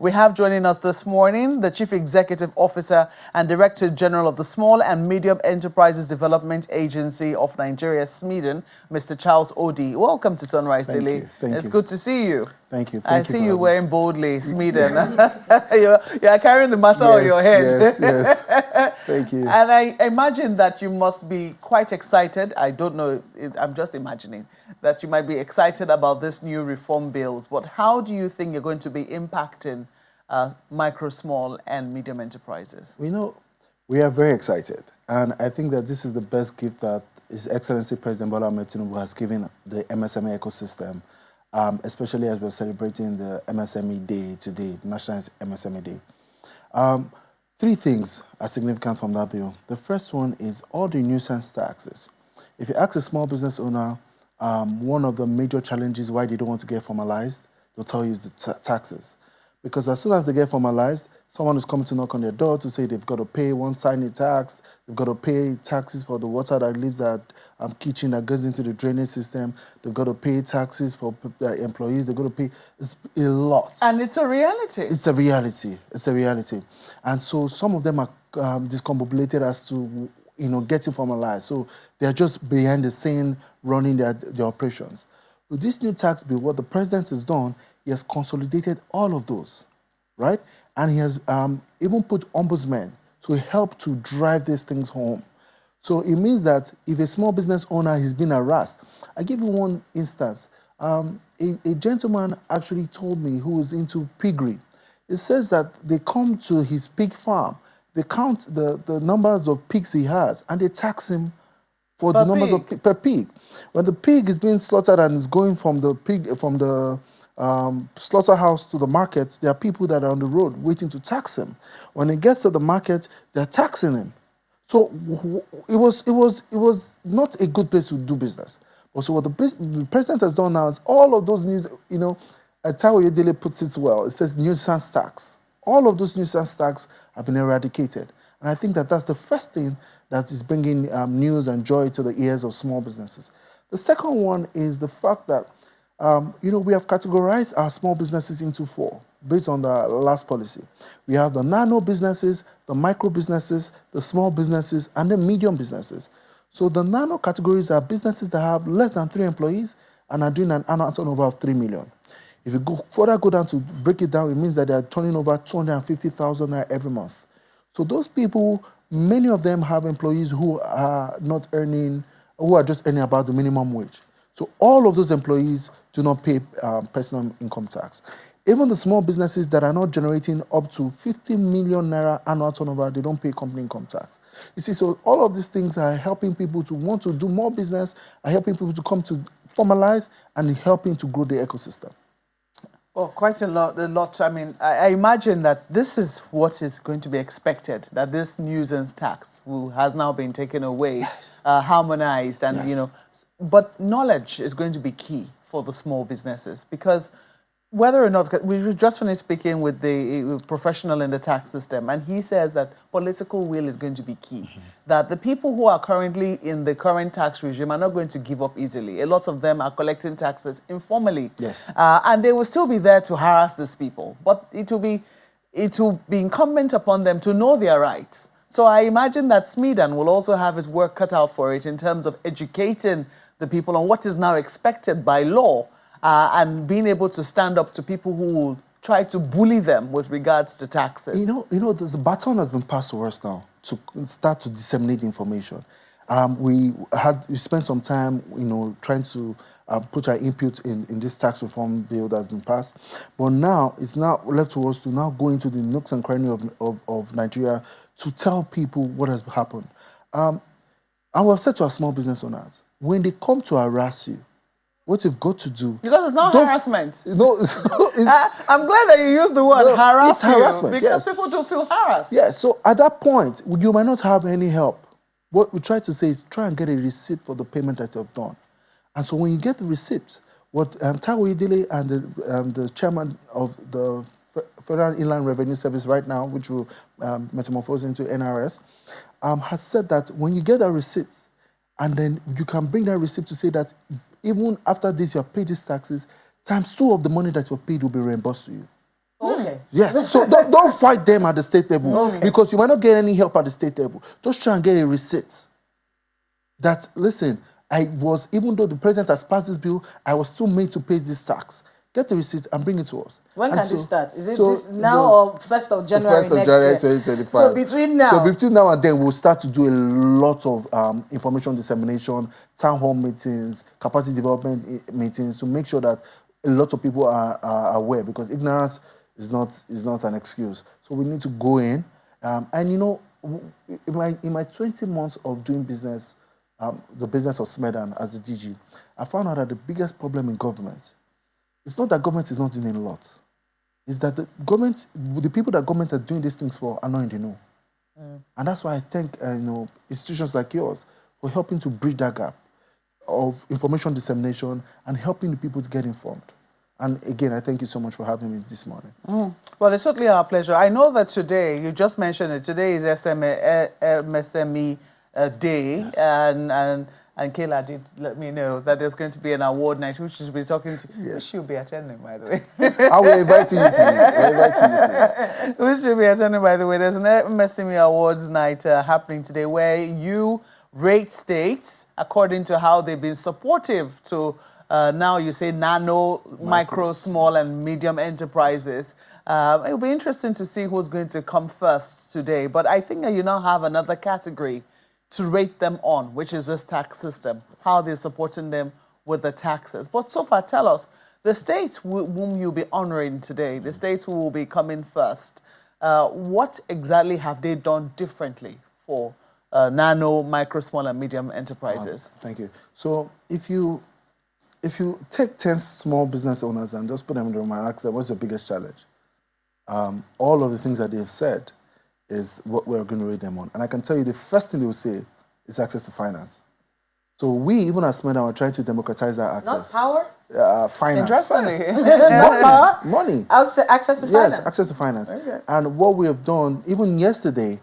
We have joining us this morning the Chief Executive Officer and Director General of the Small and Medium Enterprises Development Agency of Nigeria, SMEDEN, Mr. Charles Odii. Welcome to Sunrise Daily. Thank you. It's good to see you. Thank you. I see you wearing boldly, SMEDEN. you're carrying the matter on your head. Yes. Thank you. And I imagine that you must be quite excited. I don't know, I'm just imagining that you might be excited about this new reform bills. But how do you think you're going to be impacting micro, small, and medium enterprises? We are very excited. And I think that this is the best gift that His Excellency President Bola Ahmed Tinubu has given the MSME ecosystem. Especially as we're celebrating the MSME Day today, National MSME Day. Three things are significant from that bill. The first one is all the nuisance taxes. If you ask a small business owner, one of the major challenges why they don't want to get formalized, they'll tell you is the taxes. Because as soon as they get formalized, someone is coming to knock on their door to say they've got to pay one signing tax, they've got to pay taxes for the water that leaves that kitchen that goes into the drainage system, they've got to pay taxes for their employees, they've got to pay a lot. And it's a reality. It's a reality. It's a reality. And so some of them are discombobulated as to getting formalized. So they're just behind the scene running their operations. With this new tax bill, what the president has done, he has consolidated all of those, right? And he has even put ombudsmen to help to drive these things home. So it means that if a small business owner has been harassed, I give you one instance. A gentleman actually told me who is into piggery. It says that they come to his pig farm, they count the numbers of pigs he has, and they tax him for the numbers of per pig. When the pig is being slaughtered and is going from the slaughterhouse to the market, there are people that are on the road waiting to tax him. When it gets to the market, they're taxing him. So it was not a good place to do business. But so what the president has done now is all of those news, Tawo Oyedele puts it well. It says nuisance tax. All of those nuisance tax have been eradicated. And I think that that's the first thing that is bringing news and joy to the ears of small businesses. The second one is the fact that we have categorized our small businesses into four based on the last policy. We have the nano businesses, the micro businesses, the small businesses, and the medium businesses. So the nano categories are businesses that have less than 3 employees and are doing an annual turnover of 3 million. If you go down to break it down, it means that they are turning over 250,000 every month. So those people, many of them have employees who are not earning, who are just earning about the minimum wage. So all of those employees do not pay personal income tax. Even the small businesses that are not generating up to 50 million naira annual turnover, they don't pay company income tax. You see, so all of these things are helping people to want to do more business, are helping people to come to formalize, and helping to grow the ecosystem. Oh, quite a lot. I mean, I imagine that this is what is going to be expected, that this nuisance tax has now been taken away, yes. Harmonized, and, yes. But knowledge is going to be key for the small businesses, because whether or not, we just finished speaking with the professional in the tax system, and he says that political will is going to be key, that the people who are currently in the current tax regime are not going to give up easily. A lot of them are collecting taxes informally, yes. And they will still be there to harass these people, but it will be incumbent upon them to know their rights. So I imagine that SMEDEN will also have its work cut out for it in terms of educating the people on what is now expected by law, and being able to stand up to people who will try to bully them with regards to taxes. The baton has been passed to us now to start to disseminate information. We spent some time, trying to put our input in this tax reform bill that's been passed. But now it's now left to us to now go into the nooks and crannies of Nigeria to tell people what has happened. And we've said to our small business owners, when they come to harass you, what you've got to do... Because it's not harassment. No, I'm glad that you used the word harassment, because yes. people do feel harassed. Yeah, so at that point, you might not have any help. What we try to say is try and get a receipt for the payment that you've done. And so when you get the receipt, what Tawo Oyedele and the chairman of the Federal Inland Revenue Service right now, which will metamorphose into NRS, has said that when you get a receipt, and then you can bring that receipt to say that even after this, you have paid these taxes, times 2 of the money that you have paid will be reimbursed to you. Okay. Yes, so don't fight them at the state level Okay. because you might not get any help at the state level. Just try and get a receipt that, listen, even though the president has passed this bill, I was still made to pay this tax. Get the receipt and bring it to us. When And can this start? Is it so this now or 1st of January the 1st of next January year? 2025. So between now. So between now and then, we'll start to do a lot of information dissemination, town hall meetings, capacity development meetings to make sure that a lot of people are aware, because ignorance is not an excuse. So we need to go in, and you know, in my 20 months of doing business, the business of Smedan as a DG, I found out that the biggest problem in government, it's not that government is not doing a lot. It's that the people that government are doing these things for are not in the know. And that's why I thank institutions like yours for helping to bridge that gap of information dissemination and helping the people to get informed. And again, I thank you so much for having me this morning. Well, it's certainly our pleasure. I know that today, you just mentioned it, today is MSME Day, yes. And Kayla did let me know that there's going to be an award night, which she'll be talking to. Yes. Which she'll be attending, by the way. I will invite you to. Which she'll be attending, by the way. There's an MSME Awards night happening today where you rate states according to how they've been supportive to, now you say nano, micro, small, and medium enterprises. It'll be interesting to see who's going to come first today. But I think that you now have another category to rate them on, which is this tax system, how they're supporting them with the taxes. But so far, tell us, the states whom you'll be honoring today, the states who will be coming first, what exactly have they done differently for nano, micro, small, and medium enterprises? Thank you. So if you take 10 small business owners and just put them in the room and ask them, what's your biggest challenge? All of the things that they've said is what we're going to rate them on. And I can tell you the first thing they will say is access to finance. So we, even as Smedan, are trying to democratize that access. Not power? Finance. Interestingly. Not power. Money. Access to finance. Yes, access to finance. Okay. And what we have done, even yesterday,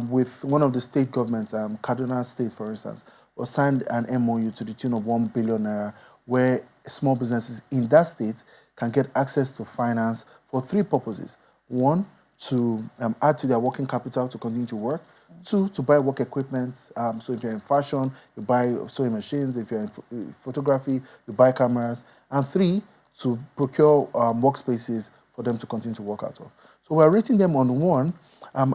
with one of the state governments, Kaduna State, for instance, was signed an MOU to the tune of 1 billion naira, where small businesses in that state can get access to finance for 3 purposes. 1, to add to their working capital to continue to work. 2, to buy work equipment. So if you're in fashion, you buy sewing machines. If you're in photography, you buy cameras. And 3, to procure workspaces for them to continue to work out of. So we're rating them on 1,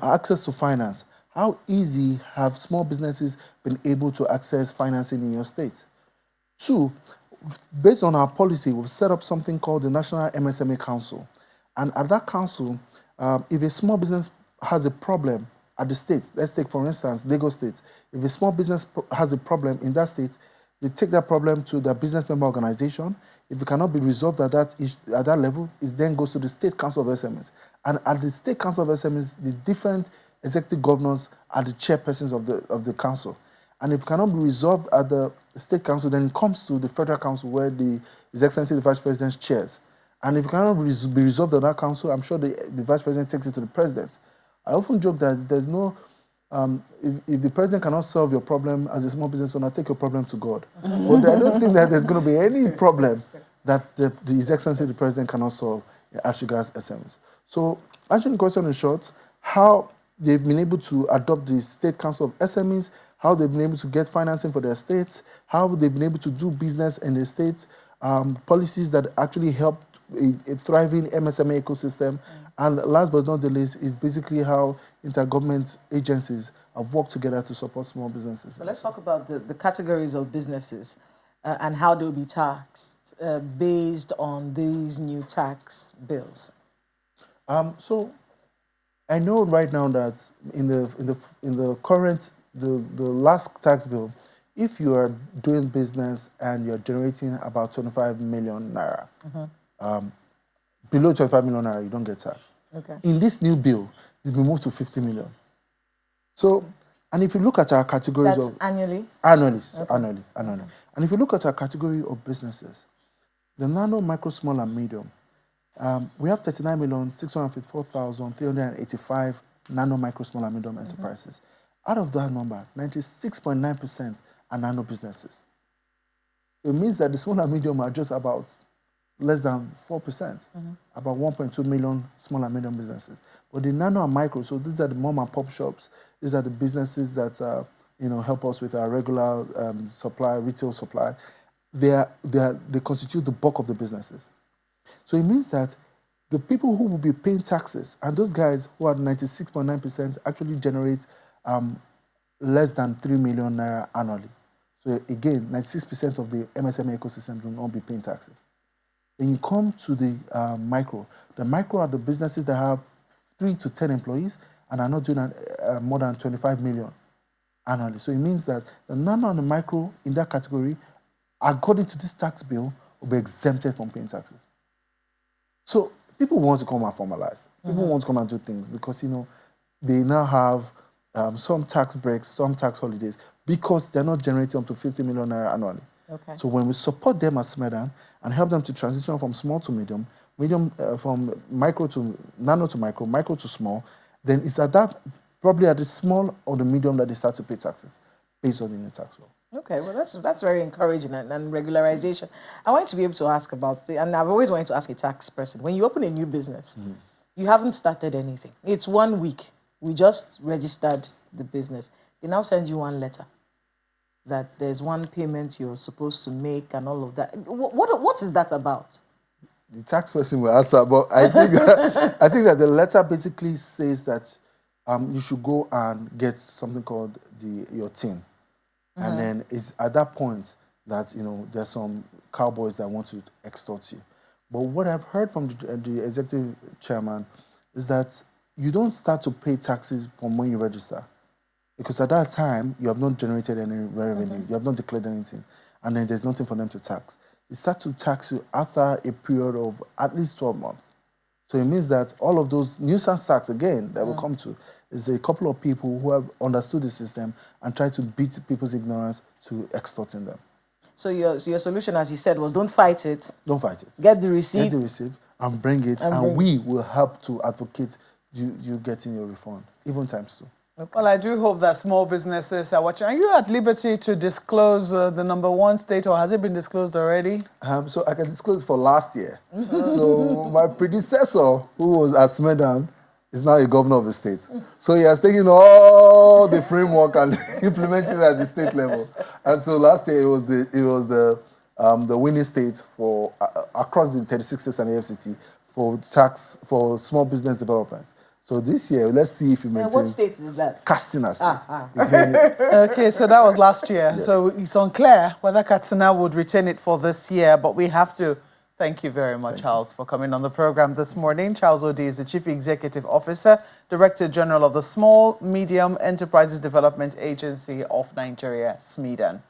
access to finance. How easy have small businesses been able to access financing in your state? 2, based on our policy, we've set up something called the National MSME Council. And at that council, if a small business has a problem at the state, let's take, for instance, Lagos State. If a small business has a problem in that state, they take that problem to the business member organization. If it cannot be resolved at that level, it then goes to the State Council of SMEs. And at the State Council of SMEs, the different executive governors are the chairpersons of the council. And if it cannot be resolved at the State Council, then it comes to the Federal Council, where His Excellency the Vice President chairs. And if it cannot be resolved at that council, I'm sure the Vice President takes it to the President. I often joke that there's no, if the President cannot solve your problem as a small business owner, take your problem to God. But I don't think that there's going to be any problem that His Excellency the President cannot solve as regards SMEs. So answering the question in short, how they've been able to adopt the State Council of SMEs, how they've been able to get financing for their states, how they've been able to do business in their states, policies that actually help a thriving MSME ecosystem, and last but not the least is basically how intergovernment agencies have worked together to support small businesses. So let's talk about the categories of businesses and how they'll be taxed based on these new tax bills. So I know right now that in the current the last tax bill, if you are doing business and you're generating about 25 million naira. Below 25 million naira, you don't get taxed. Okay. In this new bill, it will move to 50 million. So, and if you look at our categories That's annually? Annually, okay. annually. And if you look at our category of businesses, the nano, micro, small, and medium, we have 39,654,385 nano, micro, small, and medium enterprises. Out of that number, 96.9% are nano businesses. It means that the small and medium are just about less than 4%, about 1.2 million small and medium businesses. But the nano and micro, so these are the mom and pop shops, these are the businesses that help us with our regular supply, retail supply. They constitute the bulk of the businesses. So it means that the people who will be paying taxes, and those guys who are 96.9% actually generate less than 3 million naira annually. So again, 96% of the MSME ecosystem will not be paying taxes. When you come to the micro are the businesses that have 3 to 10 employees and are not doing more than 25 million annually. So it means that the nano and the micro in that category, according to this tax bill, will be exempted from paying taxes. So people want to come and formalize. People want to come and do things because, they now have some tax breaks, some tax holidays, because they're not generating up to 50 million naira annually. Okay. So when we support them as SMEDAN and help them to transition from small to medium, from micro to nano to micro to small, then it's probably at the small or the medium that they start to pay taxes based on the new tax law. Okay, well, that's very encouraging and regularization. I want to be able to ask about, and I've always wanted to ask a tax person, when you open a new business, you haven't started anything. It's 1 week. We just registered the business. They now send you one letter that there's one payment you're supposed to make and all of that. What is that about? The tax person will answer, but I think that the letter basically says that you should go and get something called your TIN. And then it's at that point that, there's some cowboys that want to extort you. But what I've heard from the executive chairman is that you don't start to pay taxes from when you register. Because at that time, you have not generated any revenue, you have not declared anything, and then there's nothing for them to tax. They start to tax you after a period of at least 12 months. So it means that all of those nuisance tax, again, that will come to, is a couple of people who have understood the system and try to beat people's ignorance to extorting them. So your solution, as you said, was don't fight it. Don't fight it. Get the receipt. Get the receipt and bring it, and we will help to advocate you getting your refund, even times 2. Okay. Well, I do hope that small businesses are watching. Are you at liberty to disclose the #1 state, or has it been disclosed already? So I can disclose for last year. So my predecessor, who was at SMEDAN, is now a governor of the state. So he has taken all the framework and implemented it at the state level. And so last year it was the winning state for across the 36 states and the FCT for small business development. So this year, let's see if you maintain. What state is that? Katsina State. Okay, so that was last year. Yes. So it's unclear whether Katsina would retain it for this year, but we have to thank you very much, Charles, for coming on the program this morning. Charles Odii is the Chief Executive Officer, Director General of the Small Medium Enterprises Development Agency of Nigeria, SMEDAN.